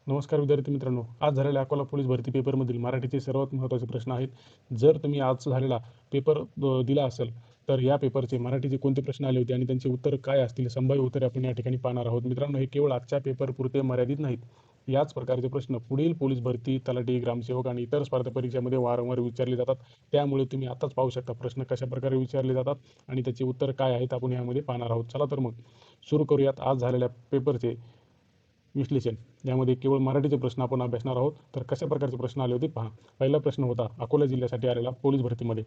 नमस्कार विद्यार्थी मित्रांनो, आज झालेल्या अकोला पोलीस भरती पेपरमधील मराठीचे सर्वात महत्त्वाचे प्रश्न आहेत. जर तुम्ही आज झालेला पेपर दिला असेल, तर या पेपरचे मराठीचे कोणते प्रश्न आले होते आणि त्यांची उत्तरं काय असतील, संभाव्य उत्तरे आपण या ठिकाणी पाहणार आहोत. मित्रांनो, हे केवळ आजच्या पेपरपुरते मर्यादित नाहीत. याच प्रकारचे प्रश्न पुढील पोलीस भरती, तलाठी, ग्रामसेवक आणि इतर स्पर्धा परीक्षांमध्ये वारंवार विचारले जातात. त्यामुळे तुम्ही आताच पाहू शकता प्रश्न कशाप्रकारे विचारले जातात आणि त्याची उत्तर काय आहेत, आपण यामध्ये पाहणार आहोत. चला तर मग सुरू करूयात आज झालेल्या पेपरचे विश्लेषण. यामध्ये केवळ मराठीचे प्रश्न आपण अभ्यासणार आहोत. तर कशा प्रकारचे प्रश्न आले होते पहा. पहिला प्रश्न होता अकोला जिल्ह्यासाठी आलेला पोलीस भरतीमध्ये.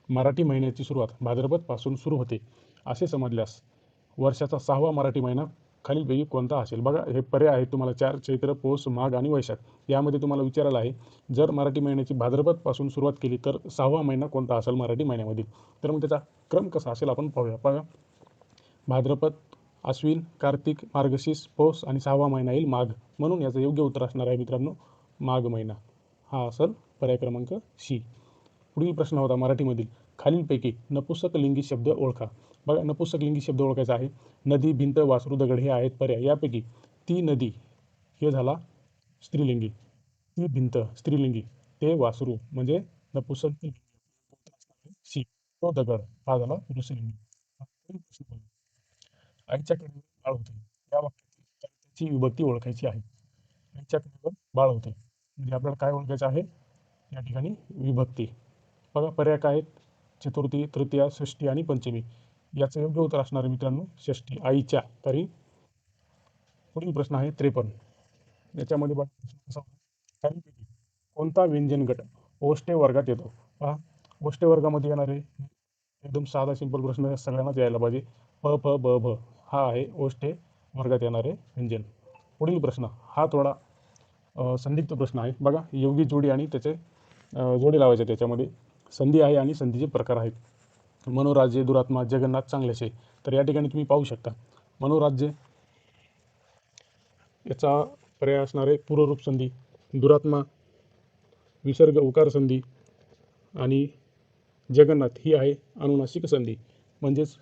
मराठी महिन्याची सुरुवात भाद्रपदपासून सुरू होते असे समजल्यास वर्षाचा 6वा मराठी महिना खालीलपैकी कोणता असेल? बघा, हे पर्याय आहेत तुम्हाला 4: चैत्र, पौष, माघ आणि वैशाख. यामध्ये तुम्हाला विचारायला आहे, जर मराठी महिन्याची भाद्रपदपासून सुरुवात केली तर 6वा महिना कोणता असेल मराठी महिन्यामधील? तर मग त्याचा क्रम कसा असेल आपण पाहूया. बघा, भाद्रपद, आश्विन, कार्तिक, मार्गशीर्ष, पौष आणि 6वा महिना येईल माघ. म्हणून याचं योग्य उत्तर असणार आहे मित्रांनो, माघ महिना. हा असेल पर्याय क्रमांक सी. पुढील प्रश्न होता मराठीमधील, खालीलपैकी नपुसक लिंगी शब्द ओळखा. बघा, नपुसक लिंगी शब्द ओळखायचा आहे. नदी, भिंत, वासरू, दगड हे आहेत पर्याय. यापैकी ती नदी हे झाला स्त्रीलिंगी, ती भिंत स्त्रीलिंगी, ते वासरू म्हणजे नपुसक लिंगी. सी, तो दगड हा झाला पुरुषलिंगी. पुढील प्रश्न बघा. आईच्या कडेवर बाळ होते या वाक्यातील त्याची विभक्ती ओळखायची आहे. आईच्या कडेवर बाळ होते म्हणजे आपल्याला काय ओळखायचं आहे या ठिकाणी? विभक्ती. बघा, पर्याय काय आहेत? चतुर्थी, तृतीया, षष्ठी आणि पंचमी. याचं योग्य उत्तर असणार आहे मित्रांनो षष्ठी, आईच्या. तरी पुढील प्रश्न आहे 53. याच्यामध्ये बघा प्रश्न कसा होता, खालीलपैकी कोणता व्यंजन गट ओष्टे वर्गात येतो? पहा, ओष्टे वर्गामध्ये येणारे एकदम साधा सिंपल प्रश्न सगळ्यांनाच यायला पाहिजे. प फ ब भ हा आहे ओष्टे वर्गात येणारे व्यंजन. पुढील प्रश्न हा थोडा संदिग्ध प्रश्न आहे. बघा, योगी जोडी आणि त्याचे जोडी लावायचे. त्याच्यामध्ये संधी आहे आणि संधीचे प्रकार आहेत. मनोराज्य, दुरात्मा, जगन्नाथ, चांगलेसे. तर या ठिकाणी तुम्ही पाहू शकता मनोराज्य याचा पर्याय असणार आहे पूर्वरूप संधी, दुरात्मा विसर्ग उकार संधी आणि जगन्नाथ ही आहे अनुनासिक संधी. म्हणजेच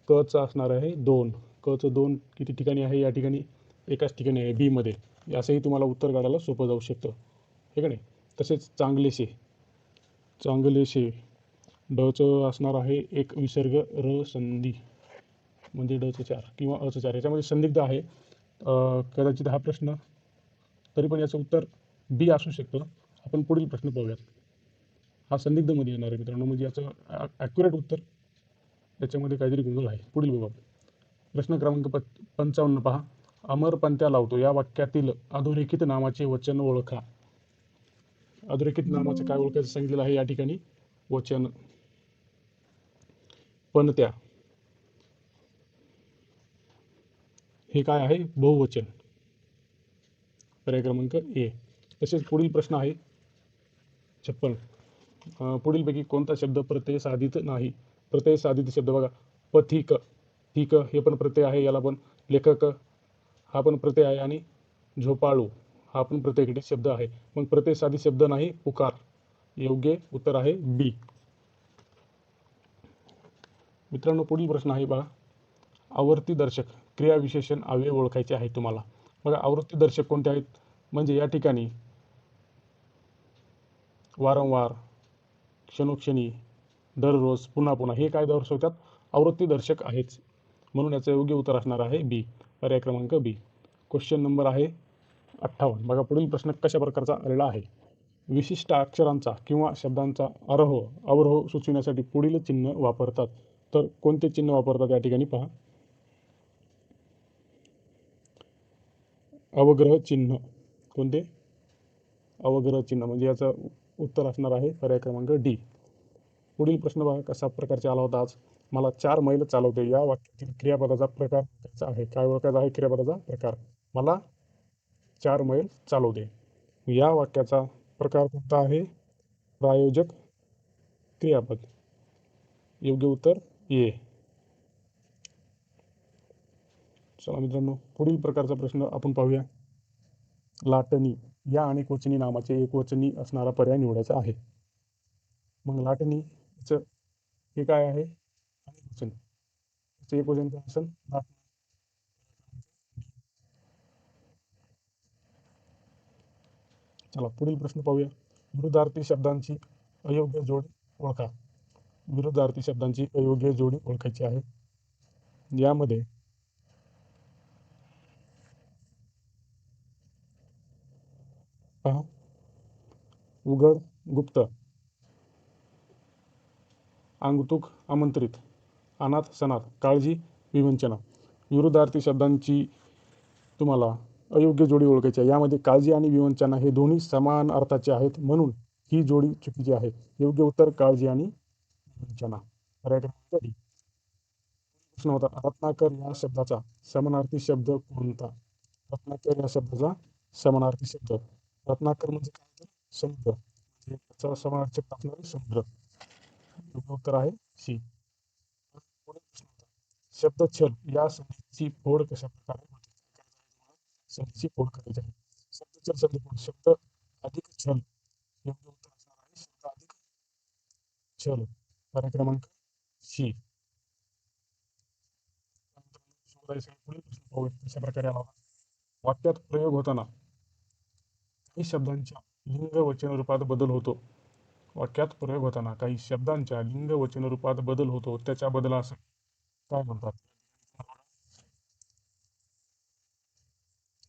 कचा असणार आहे 2. कचं 2 किती ठिकाणी आहे? या ठिकाणी एकाच ठिकाणी आहे, बीमध्ये. असंही तुम्हाला उत्तर काढायला सोपं जाऊ शकतं, हे का नाही? तसेच चांगलेसे, चांगलेसे डचं असणार आहे एक विसर्ग र संधी म्हणजे डचं 4 किंवा अचं 4. याच्यामध्ये संदिग्ध आहे कदाचित हा प्रश्न, तरी पण याचं उत्तर बी असू शकतं. आपण पुढील प्रश्न पाहूयात. हा संदिग्धमध्ये येणार आहे मित्रांनो, म्हणजे याचं ॲक्युरेट उत्तर याच्यामध्ये काहीतरी गोंधळ आहे. पुढील बघू. प्रश्न क्रमांक 55 पहा. अमर पंत्या लावतो या वाक्यातील अधोरेखित नामाचे वचन ओळखा. अधोरेखित नामाचं काय ओळखायचं सांगितलेलं आहे या ठिकाणी? वचन. पणत्या हे काय आहे? बहुवचन. पर्याय क्रमांक ए. तसेच पुढील प्रश्न आहे 56. पुढीलपैकी कोणता शब्द प्रत्यय साधित नाही? प्रत्यय साधित शब्द बघा, पथिक, ठीक हे पण प्रत्यय आहे. याला पण लेखक हा पण प्रत्यय आहे आणि झोपाळू हा पण प्रत्ययघटित शब्द आहे. मग प्रत्यय साधित शब्द नाही, पुकार. योग्य उत्तर आहे बी. मित्रांनो, पुढील प्रश्न आहे बघा, आवर्ती दर्शक क्रियाविशेषण अव्यय ओळखायचे आहे तुम्हाला. बघा, आवर्ती दर्शक कोणते आहेत? म्हणजे या ठिकाणी वारंवार, क्षणोक्षणी, दररोज, पुन्हा पुन्हा हे काय दर्शवतात? आवृत्ती दर्शक आहेच. म्हणून याचं योग्य उत्तर असणार आहे बी, पर्याय क्रमांक बी. क्वेश्चन नंबर आहे 58. बघा, पुढील प्रश्न कशा प्रकारचा आलेला आहे. विशिष्ट अक्षरांचा किंवा शब्दांचा आरोह अवरोह सुचविण्यासाठी पुढील चिन्ह वापरतात. तर कोणते चिन्ह वापरतात या ठिकाणी पहा. अवग्रह चिन्ह. कोणते? अवग्रह चिन्ह. म्हणजे याचं उत्तर असणार आहे पर्याय क्रमांक डी. पुढील प्रश्न बघा कशा प्रकारचे आला होता आज. मला 4 मैल चालवते या वाक्यातील क्रियापदाचा प्रकार ओळखायचा आहे. काय ओळखायचा आहे क्रियापदाचा प्रकार? मला 4 मैल चालवते या वाक्याचा प्रकार कोणता आहे? प्रायोजक क्रियापद. योग्य उत्तर ए. चला मित्रांनो, पुढील प्रकारचा प्रश्न आपण पाहूया. लाटणी या अनेकवचनी नामाचे एकवचनी असणारा पर्याय निवडायचा आहे. मग लाटणीचं हे काय आहे? अनेकवचन. त्याचं एकवचन काय असेल? चला पुढील प्रश्न पाहूया. विरुद्धार्थी शब्दांची अयोग्य जोड ओळखा. विरुद्धार्थी शब्दांची अयोग्य जोडी ओळखायची आहे. यामध्ये पहा, उघड गुप्त, आगंतुक आमंत्रित, अनाथ सनाथ, काळजी विवंचना. विरुद्धार्थी शब्दांची तुम्हाला अयोग्य जोडी ओळखायची आहे. यामध्ये काळजी आणि विवंचना हे दोन्ही समान अर्थाचे आहेत, म्हणून ही जोडी चुकीची आहे. योग्य उत्तर काळजी आणि विवंचना. पर्याय क्रमांक डी. प्रश्न होता, रत्नाकर या शब्दाचा समानार्थी शब्द कोणता? रत्नाकर या शब्दाचा समानार्थी शब्द. रत्नाकर म्हणजे काय तर समुद्र, म्हणजे त्याचा समानार्थी शब्द असणार आहे समुद्र. योग्य उत्तर आहे सी. पुढील प्रश्न होता, शब्द छल या संधीची फोड कशा प्रकारे होते? संधीची फोड करायची आहे. शब्द छल संधी फोड, शब्द अधिक छल. योग्य उत्तर असणार आहे शब्द अधिक छल. पर्याय क्रमांक सी. पुढील प्रश्न पाहूया कशा प्रकारे आला होता. वाक्यात प्रयोग होताना काही शब्दांच्या लिंग वचन रूपात बदल होतो. वाक्यात प्रयोग होताना काही शब्दांच्या लिंग वचन रूपात बदल होतो, त्याच्या बदलास काय म्हणतात?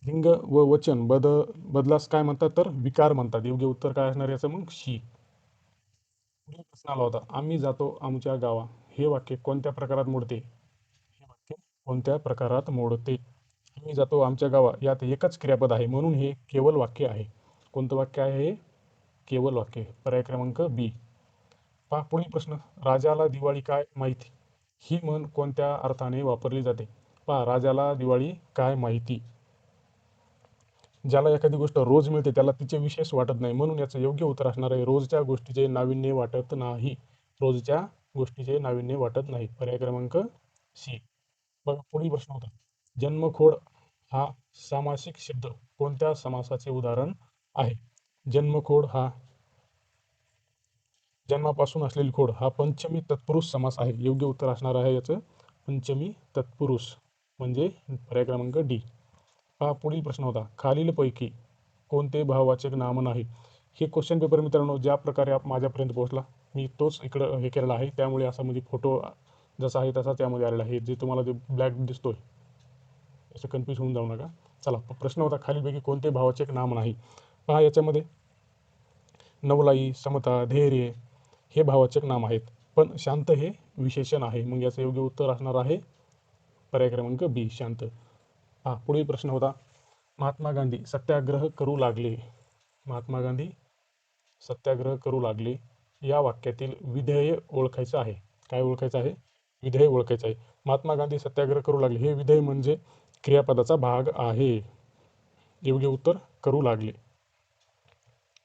लिंग व वचन बदलास काय म्हणतात? तर विकार म्हणतात. योग्य उत्तर काय असणार याचं मग शी. पुढील प्रश्न आला होता, आम्ही जातो आमच्या गावा. हे वाक्य कोणत्या प्रकारात मोडते? हे वाक्य कोणत्या प्रकारात मोडते? आम्ही जातो आमच्या गावा यात एकच क्रियापद आहे, म्हणून हे केवळ वाक्य आहे. कोणतं वाक्य आहे हे? केवळ वाक्य. पर्याय क्रमांक बी. पहा पुढील प्रश्न, राजाला दिवाळी काय माहिती? ही म्हण कोणत्या अर्थाने वापरली जाते? पहा, राजाला दिवाळी काय माहिती. ज्याला एखादी गोष्ट रोज मिळते त्याला तिचे विशेष वाटत नाही, म्हणून याचं योग्य उत्तर असणार आहे रोजच्या गोष्टीचे नाविन्य वाटत नाही. रोजच्या गोष्टीचे नाविन्य वाटत नाही. पर्याय क्रमांक सी. बघा पुढील प्रश्न होता, जन्मखोड हा सामासिक शब्द कोणत्या समासाचे उदाहरण आहे? जन्मखोड हा जन्मापासून असलेली खोड हा पंचमी तत्पुरुष समास आहे. योग्य उत्तर असणार आहे याचं पंचमी तत्पुरुष, म्हणजे पर्याय क्रमांक डी. हा पुढील प्रश्न होता, खालीलपैकी कोणते भाववाचक नाम नाही? हे क्वेश्चन पेपर मित्रांनो ज्या प्रकारे माझ्यापर्यंत पोहोचला मी तोच इकडं हे केलेला आहे, त्यामुळे असा म्हणजे फोटो जसा आहे तसा त्यामध्ये आलेला आहे. जे तुम्हाला जे ब्लॅक दिसतोय असं कन्फ्यूज होऊन जाऊ नका. चला प्रश्न होता, खालीलपैकी कोणते भाववाचक नाम नाही? पहा याच्यामध्ये नवलाई, समता, धैर्य हे भाववाचक नाम आहेत, पण शांत हे विशेषण आहे. मग याचं योग्य उत्तर असणार आहे पर्याय क्रमांक बी, शांत. हा पुढील प्रश्न होता, महात्मा गांधी सत्याग्रह करू लागले. महात्मा गांधी सत्याग्रह करू लागले या वाक्यातील विधेय ओळखायचं आहे. काय ओळखायचं आहे? विधेय ओळखायचं आहे. महात्मा गांधी सत्याग्रह करू लागले हे विधेय म्हणजे क्रियापदाचा भाग आहे. योग्य उत्तर करू लागले.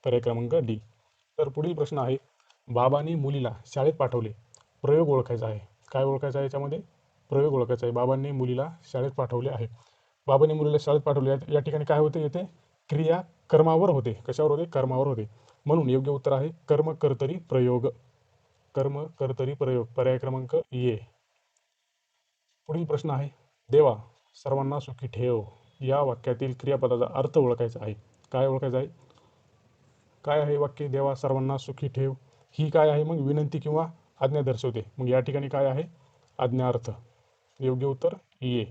पर्याय क्रमांक डी. तर पुढील प्रश्न आहे, बाबांनी मुलीला शाळेत पाठवले. प्रयोग ओळखायचा आहे. काय ओळखायचं आहे याच्यामध्ये? प्रयोग ओळखायचा आहे. बाबांनी मुलीला शाळेत पाठवले आहे. बाबांनी मुलीला शाळेत पाठवले या ठिकाणी काय होते? येथे क्रिया कर्मावर होते. कशावर होते? कर्मावर होते. म्हणून योग्य उत्तर आहे कर्म कर्तरी प्रयोग. कर्म कर्तरी प्रयोग. पर्याय क्रमांक ए. पुढील प्रश्न आहे, देवा सर्वांना सुखी ठेव या वाक्यातील क्रियापदाचा अर्थ ओळखायचा आहे. काय ओळखायचा आहे? काय आहे वाक्य? देवा सर्वांना सुखी ठेव. ही काय आहे? मग विनंती किंवा आज्ञा दर्शवते. मग या ठिकाणी काय आहे? आज्ञार्थ. योग्य उत्तर ए.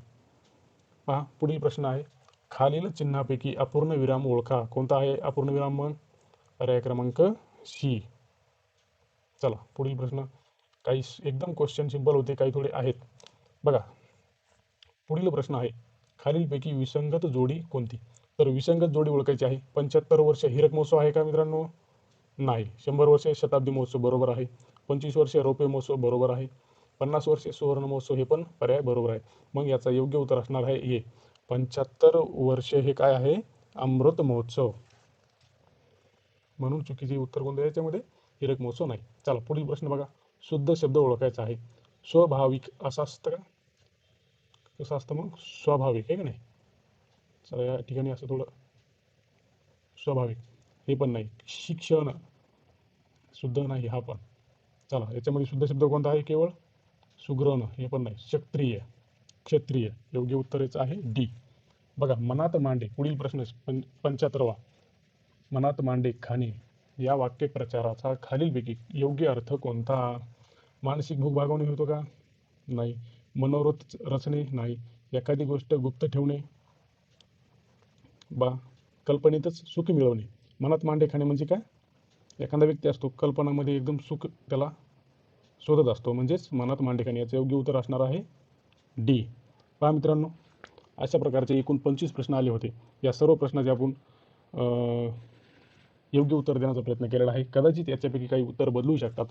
पहा पुढील प्रश्न आहे, खालील चिन्हापैकी अपूर्ण विराम ओळखा. कोणता आहे अपूर्ण विराम? मग पर्याय क्रमांक सी. चला पुढील प्रश्न, काही एकदम क्वेश्चन सिंपल होते, काही थोडे आहेत बघा. पुढील प्रश्न आहे, खालीलपैकी विसंगत जोडी कोणती? तर विसंगत जोडी ओळखायची आहे. 75 वर्ष हीरक महोत्सव आहे का मित्रांनो? नाही. 100 वर्षे शताब्दी महोत्सव बरोबर आहे. 25 वर्षे रौप्य महोत्सव बरोबर आहे. 50 वर्षे सुवर्ण महोत्सव हे पण पर्याय बरोबर आहे. मग याचा योग्य उत्तर असणार आहे ए. 75 वर्षे हे काय आहे? अमृत महोत्सव. म्हणून चुकीचे उत्तर कोणतं याच्यामध्ये? हीरक महोत्सव नाही. चला पुढील प्रश्न बघा, शुद्ध शब्द ओळखायचा आहे. स्वाभाविक असं असतं का? कसं असतं मग? स्वाभाविक आहे का नाही? चला या ठिकाणी असं थोडं स्वाभाविक हे पण नाही. शिक्षण शुद्ध नाही हा पण. चला याच्यामध्ये शुद्ध शब्द कोणता आहे? केवळ सुग्रण हे पण नाही. क्षत्रिय. क्षत्रिय. योग्य उत्तर याचं आहे डी. बघा मनात मांडे. पुढील प्रश्न 75वा, मनात मांडे खाणे या वाक्यप्रचाराचा खालीलपैकी योग्य अर्थ कोणता? मानसिक भूक भागवणे होतो का? नाही. मनोरथ रचणे? नाही. एखादी गोष्ट गुप्त ठेवणे? बा. कल्पनेतच सुख मिळवणे. मनात मांडे खाणे म्हणजे काय? एखादा व्यक्ती असतो कल्पनामध्ये एकदम सुख त्याला शोधत असतो, म्हणजेच मनात मांडे खाणे. याचं योग्य उत्तर असणार आहे डी. पहा मित्रांनो, अशा प्रकारचे एकूण 25 प्रश्न आले होते. या सर्व प्रश्नाचे आपण योग्य उत्तर देण्याचा प्रयत्न केलेला आहे. कदाचित याच्यापैकी काही उत्तर बदलू शकतात.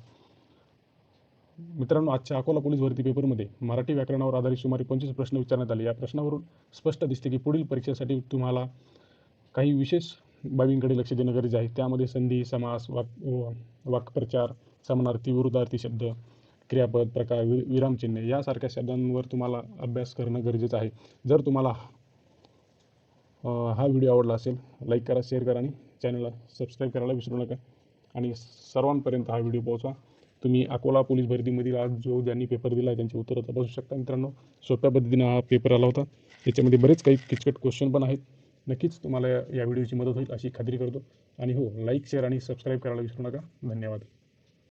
मित्रांनो, आजच्या अकोला पोलीस भरती पेपरमध्ये मराठी व्याकरणावर आधारित सुमारे 25 प्रश्न विचारण्यात आले. या प्रश्नावरून स्पष्ट दिसते की पुढील परीक्षेसाठी तुम्हाला काही विशेष बाबींकडे लक्ष देणं गरजेचं आहे. त्यामध्ये संधी, समास, वाक्प्रचार, समानार्थी, विरुद्धार्थी शब्द, क्रियापद, प्रकार, विरामचिन्हे यासारख्या शब्दांवर तुम्हाला अभ्यास करणं गरजेचं आहे. जर तुम्हाला हा व्हिडिओ आवडला असेल, लाईक करा, शेअर करा आणि चॅनलला सबस्क्राईब करायला विसरू नका. आणि सर्वांपर्यंत हा व्हिडिओ पोहोचवा. तुम्ही अकोला पोलीस भरतीमधील आज ज्यांनी पेपर दिला आहे त्यांची उत्तरं तपासू शकता. मित्रांनो, सोप्या पद्धतीनं हा पेपर आला होता. याच्यामध्ये बरेच काही किचकट क्वेश्चन पण आहेत. नक्कीच तुम्हाला या व्हिडिओची मदत होईल अशी खात्री करतो. आणि हो, लाईक, शेअर आणि सबस्क्राईब करायला विसरू नका. धन्यवाद.